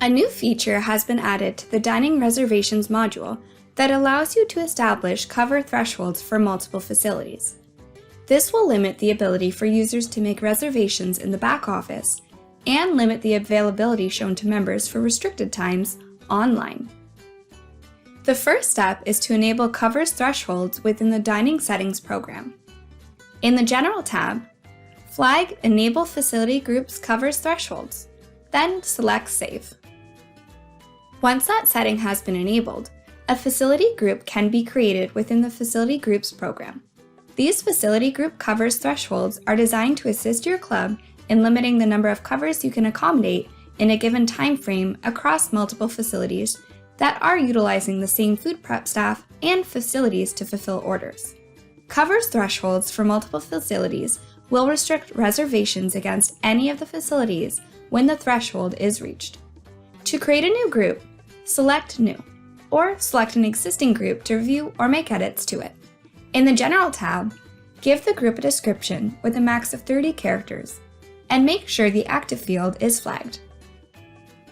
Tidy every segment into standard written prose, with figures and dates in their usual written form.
A new feature has been added to the Dining Reservations module that allows you to establish cover thresholds for multiple facilities. This will limit the ability for users to make reservations in the back office and limit the availability shown to members for restricted times online. The first step is to enable covers thresholds within the Dining Settings program. In the General tab, flag Enable Facility Groups Covers Thresholds, then select Save. Once that setting has been enabled, a facility group can be created within the Facility Groups program. These facility group covers thresholds are designed to assist your club in limiting the number of covers you can accommodate in a given time frame across multiple facilities that are utilizing the same food prep staff and facilities to fulfill orders. Covers thresholds for multiple facilities will restrict reservations against any of the facilities when the threshold is reached. To create a new group, select New, or select an existing group to review or make edits to it. In the General tab, give the group a description with a max of 30 characters, and make sure the active field is flagged.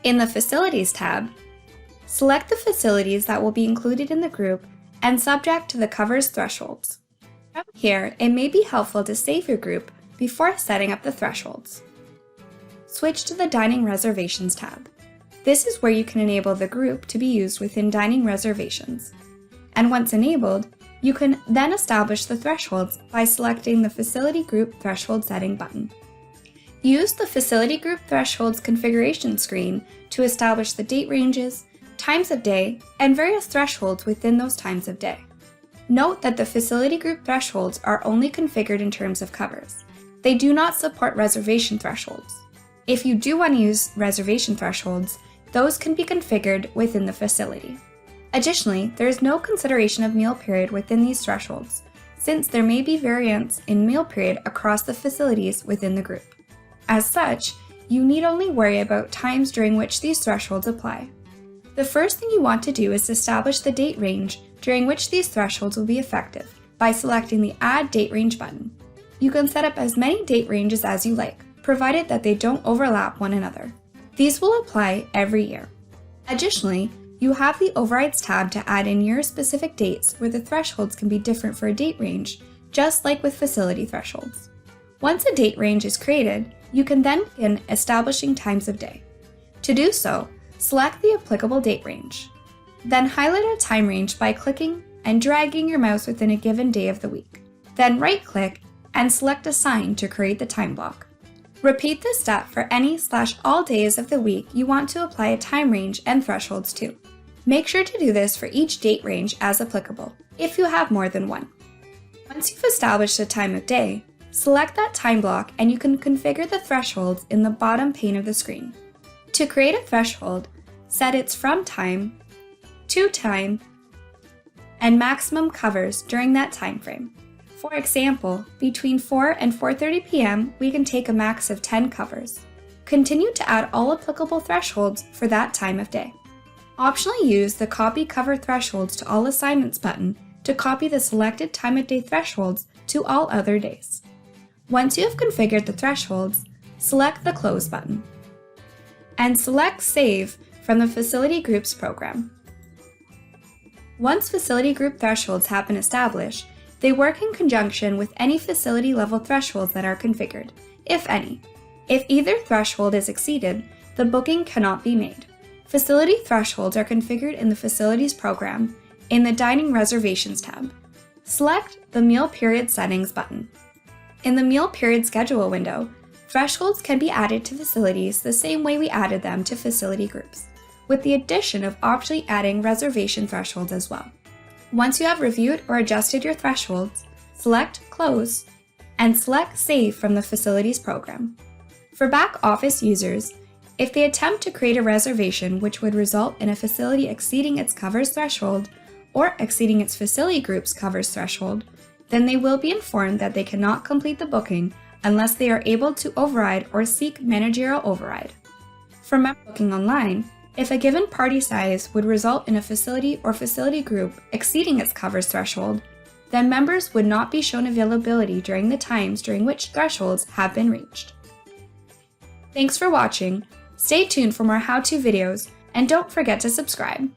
In the Facilities tab, select the facilities that will be included in the group and subject to the covers thresholds. From here, it may be helpful to save your group before setting up the thresholds. Switch to the Dining Reservations tab. This is where you can enable the group to be used within Dining Reservations. And once enabled, you can then establish the thresholds by selecting the Facility Group Threshold Setting button. Use the Facility Group Thresholds configuration screen to establish the date ranges, times of day, and various thresholds within those times of day. Note that the Facility Group Thresholds are only configured in terms of covers. They do not support reservation thresholds. If you do want to use reservation thresholds, those can be configured within the facility. Additionally, there is no consideration of meal period within these thresholds, since there may be variance in meal period across the facilities within the group. As such, you need only worry about times during which these thresholds apply. The first thing you want to do is establish the date range during which these thresholds will be effective by selecting the Add Date Range button. You can set up as many date ranges as you like, provided that they don't overlap one another. These will apply every year. Additionally, you have the Overrides tab to add in your specific dates where the thresholds can be different for a date range, just like with facility thresholds. Once a date range is created, you can then begin establishing times of day. To do so, select the applicable date range. Then highlight a time range by clicking and dragging your mouse within a given day of the week. Then right-click and select Assign to create the time block. Repeat this step for any/all days of the week you want to apply a time range and thresholds to. Make sure to do this for each date range as applicable, if you have more than one. Once you've established a time of day, select that time block and you can configure the thresholds in the bottom pane of the screen. To create a threshold, set its from time, to time, and maximum covers during that time frame. For example, between 4 and 4:30 p.m., we can take a max of 10 covers. Continue to add all applicable thresholds for that time of day. Optionally use the Copy Cover Thresholds to All Assignments button to copy the selected time of day thresholds to all other days. Once you have configured the thresholds, select the Close button and select Save from the Facility Groups program. Once facility group thresholds have been established, they work in conjunction with any facility level thresholds that are configured, if any. If either threshold is exceeded, the booking cannot be made. Facility thresholds are configured in the Facilities program in the Dining Reservations tab. Select the Meal Period Settings button. In the Meal Period Schedule window, thresholds can be added to facilities the same way we added them to facility groups, with the addition of optionally adding reservation thresholds as well. Once you have reviewed or adjusted your thresholds, select Close and select Save from the Facilities program. For back office users, if they attempt to create a reservation which would result in a facility exceeding its covers threshold or exceeding its facility group's covers threshold, then they will be informed that they cannot complete the booking unless they are able to override or seek managerial override. For member booking online, if a given party size would result in a facility or facility group exceeding its covers threshold, then members would not be shown availability during the times during which thresholds have been reached. Thanks for watching. Stay tuned for more how-to videos, and don't forget to subscribe.